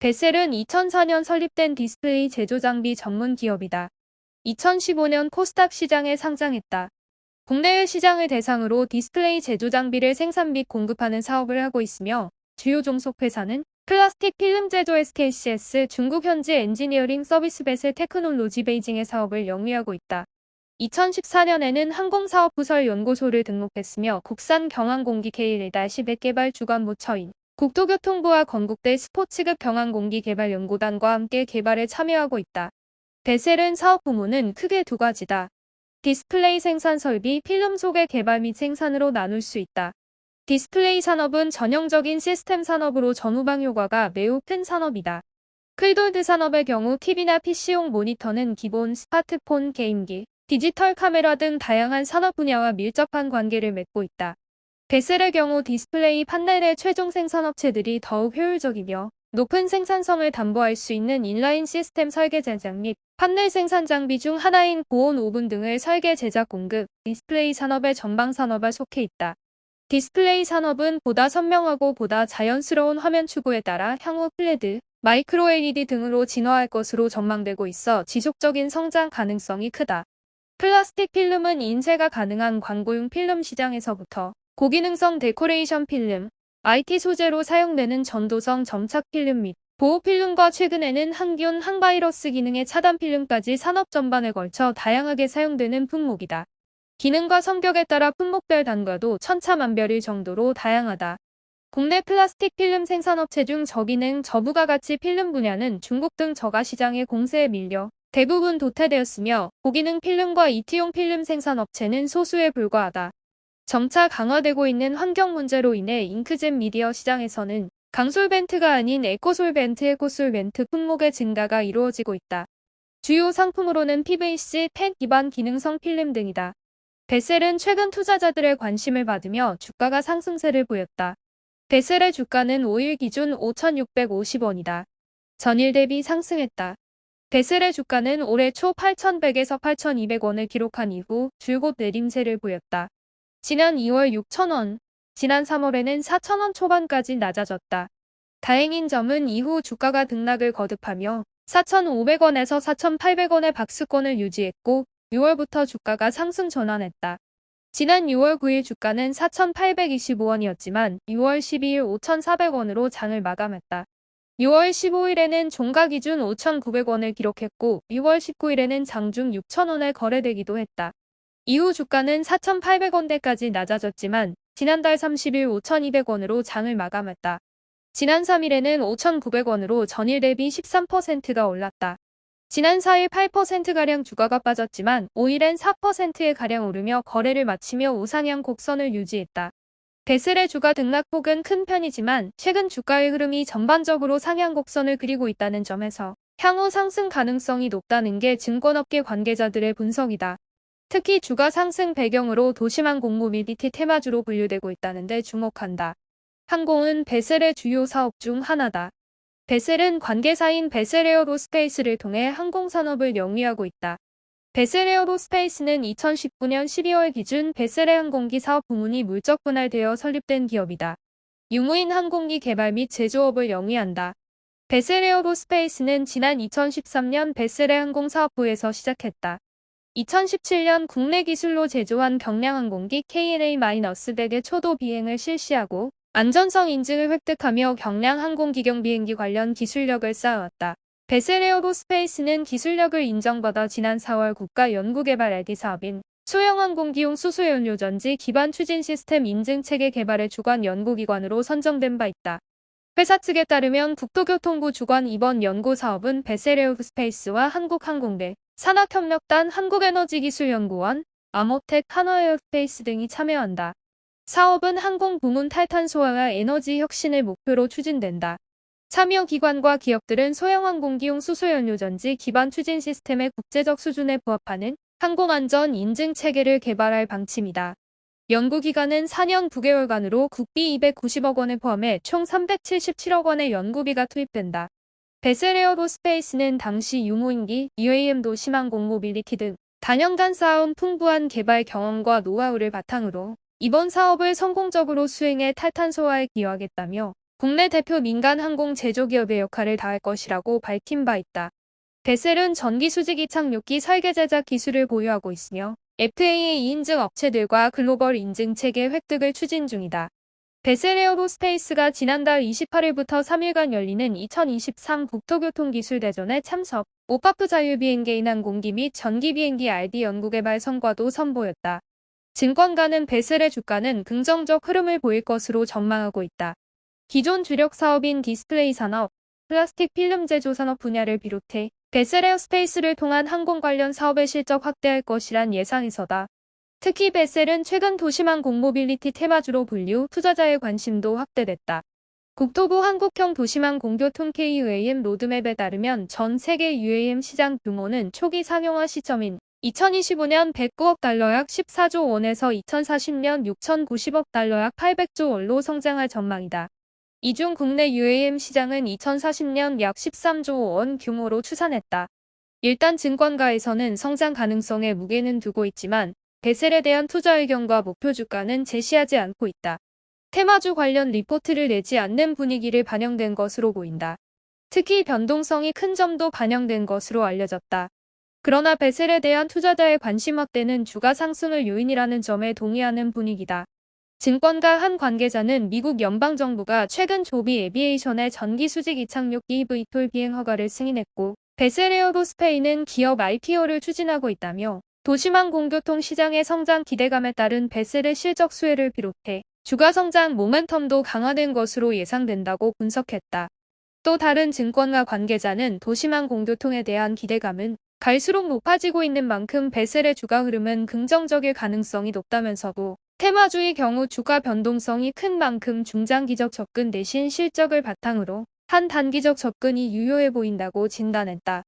베셀은 2004년 설립된 디스플레이 제조 장비 전문 기업이다. 2015년 코스닥 시장에 상장했다. 국내외 시장을 대상으로 디스플레이 제조 장비를 생산 및 공급하는 사업을 하고 있으며 주요 종속 회사는 플라스틱 필름 제조 SKCS, 중국 현지 엔지니어링 서비스 베셀 테크놀로지 베이징의 사업을 영위하고 있다. 2014년에는 항공사업부설 연구소를 등록했으며 국산 경항공기 K-10 개발 주관부처인 국토교통부와 건국대 스포츠급 경항공기 개발연구단과 함께 개발에 참여하고 있다. 베셀은 사업 부문은 크게 두 가지다. 디스플레이 생산 설비, 필름 소개 개발 및 생산으로 나눌 수 있다. 디스플레이 산업은 전형적인 시스템 산업으로 전후방 효과가 매우 큰 산업이다. 클돌드 산업의 경우 TV나 PC용 모니터는 기본 스마트폰, 게임기, 디지털 카메라 등 다양한 산업 분야와 밀접한 관계를 맺고 있다. 베셀의 경우 디스플레이 판넬의 최종 생산업체들이 더욱 효율적이며 높은 생산성을 담보할 수 있는 인라인 시스템 설계 제작 및 판넬 생산 장비 중 하나인 고온 오븐 등을 설계 제작 공급, 디스플레이 산업의 전방 산업에 속해 있다. 디스플레이 산업은 보다 선명하고 보다 자연스러운 화면 추구에 따라 향후 플레드, 마이크로 LED 등으로 진화할 것으로 전망되고 있어 지속적인 성장 가능성이 크다. 플라스틱 필름은 인쇄가 가능한 광고용 필름 시장에서부터 고기능성 데코레이션 필름, IT 소재로 사용되는 전도성 점착 필름 및 보호 필름과 최근에는 항균, 항바이러스 기능의 차단 필름까지 산업 전반에 걸쳐 다양하게 사용되는 품목이다. 기능과 성격에 따라 품목별 단가도 천차만별일 정도로 다양하다. 국내 플라스틱 필름 생산업체 중 저기능, 저부가가치 필름 분야는 중국 등 저가 시장의 공세에 밀려 대부분 도태되었으며 고기능 필름과 이티용 필름 생산업체는 소수에 불과하다. 점차 강화되고 있는 환경 문제로 인해 잉크젯 미디어 시장에서는 강솔벤트가 아닌 에코솔벤트 품목의 증가가 이루어지고 있다. 주요 상품으로는 PVC, 펜 기반 기능성 필름 등이다. 베셀은 최근 투자자들의 관심을 받으며 주가가 상승세를 보였다. 베셀의 주가는 5일 기준 5,650원이다. 전일 대비 상승했다. 베셀의 주가는 올해 초 8,100에서 8,200원을 기록한 이후 줄곧 내림세를 보였다. 지난 2월 6,000원, 지난 3월에는 4,000원 초반까지 낮아졌다. 다행인 점은 이후 주가가 등락을 거듭하며 4,500원에서 4,800원의 박스권을 유지했고 6월부터 주가가 상승 전환했다. 지난 6월 9일 주가는 4,825원이었지만 6월 12일 5,400원으로 장을 마감했다. 6월 15일에는 종가 기준 5,900원을 기록했고 6월 19일에는 장중 6,000원에 거래되기도 했다. 이후 주가는 4,800원대까지 낮아졌지만 지난달 30일 5,200원으로 장을 마감했다. 지난 3일에는 5,900원으로 전일 대비 13%가 올랐다. 지난 4일 8%가량 주가가 빠졌지만 5일엔 4%가량 오르며 거래를 마치며 우상향 곡선을 유지했다. 베셀의 주가 등락폭은 큰 편이지만 최근 주가의 흐름이 전반적으로 상향 곡선을 그리고 있다는 점에서 향후 상승 가능성이 높다는 게 증권업계 관계자들의 분석이다. 특히 주가 상승 배경으로 도시망공 모빌리티 테마주로 분류되고 있다는 데 주목한다. 항공은 베셀의 주요 사업 중 하나다. 베셀은 관계사인 베셀 에어로스페이스를 통해 항공산업을 영위하고 있다. 베셀 에어로스페이스는 2019년 12월 기준 베셀의 항공기 사업 부문이 물적 분할되어 설립된 기업이다. 유무인 항공기 개발 및 제조업을 영위한다. 베셀 에어로스페이스는 지난 2013년 베셀의 항공사업부에서 시작했다. 2017년 국내 기술로 제조한 경량항공기 KNA-100의 초도 비행을 실시하고 안전성 인증을 획득하며 경량항공기경 비행기 관련 기술력을 쌓아왔다. 베셀 에어로스페이스는 기술력을 인정받아 지난 4월 국가연구개발 LD 사업인 소형항공기용 수소연료전지 기반 추진 시스템 인증체계 개발의 주관 연구기관으로 선정된 바 있다. 회사 측에 따르면 국토교통부 주관 이번 연구 사업은 베셀 에어로스페이스와 한국항공대, 산학협력단, 한국에너지기술연구원, 아모텍, 한화에어스페이스 등이 참여한다. 사업은 항공 부문 탈탄소화와 에너지 혁신을 목표로 추진된다. 참여 기관과 기업들은 소형항공기용 수소연료전지 기반 추진 시스템의 국제적 수준에 부합하는 항공안전 인증 체계를 개발할 방침이다. 연구기간은 4년 9개월간으로 국비 290억 원을 포함해 총 377억 원의 연구비가 투입된다. 베셀 에어로스페이스는 당시 유무인기, UAM 도시망공 모빌리티 등 다년간 쌓아온 풍부한 개발 경험과 노하우를 바탕으로 이번 사업을 성공적으로 수행해 탈탄소화에 기여하겠다며 국내 대표 민간 항공 제조기업의 역할을 다할 것이라고 밝힌 바 있다. 베셀은 전기 수직 이착륙기 설계 제작 기술을 보유하고 있으며 FAA 인증 업체들과 글로벌 인증 체계 획득을 추진 중이다. 베셀 에어로스페이스가 지난달 28일부터 3일간 열리는 2023 국토교통기술대전에 참석, 오파프 자율비행개인 항공기 및 전기비행기 RD 연구개발 성과도 선보였다. 증권가는 베셀의 주가는 긍정적 흐름을 보일 것으로 전망하고 있다. 기존 주력 사업인 디스플레이 산업, 플라스틱 필름 제조 산업 분야를 비롯해 베셀 에어스페이스를 통한 항공 관련 사업의 실적 확대할 것이란 예상에서다. 특히 베셀은 최근 도시망 공모빌리티 테마주로 분류, 투자자의 관심도 확대됐다. 국토부 한국형 도시망 공교통 KUAM 로드맵에 따르면 전 세계 UAM 시장 규모는 초기 상용화 시점인 2025년 109억 달러 약 14조 원에서 2040년 6,090억 달러 약 800조 원로 성장할 전망이다. 이 중 국내 UAM 시장은 2040년 약 13조 원 규모로 추산했다. 일단 증권가에서는 성장 가능성에 무게는 두고 있지만 베셀에 대한 투자 의견과 목표 주가는 제시하지 않고 있다. 테마주 관련 리포트를 내지 않는 분위기를 반영된 것으로 보인다. 특히 변동성이 큰 점도 반영된 것으로 알려졌다. 그러나 베셀에 대한 투자자의 관심 확대는 주가 상승을 요인이라는 점에 동의하는 분위기다. 증권가 한 관계자는 미국 연방정부가 최근 조비 에비에이션의 전기 수직 이착륙기 eVTOL 비행 허가를 승인했고 베셀 에어로스페이스는 기업 IPO를 추진하고 있다며 도시망 공교통 시장의 성장 기대감에 따른 베셀의 실적 수혜를 비롯해 주가 성장 모멘텀도 강화된 것으로 예상된다고 분석했다. 또 다른 증권가 관계자는 도시망 공교통에 대한 기대감은 갈수록 높아지고 있는 만큼 베셀의 주가 흐름은 긍정적일 가능성이 높다면서도 테마주의 경우 주가 변동성이 큰 만큼 중장기적 접근 대신 실적을 바탕으로 한 단기적 접근이 유효해 보인다고 진단했다.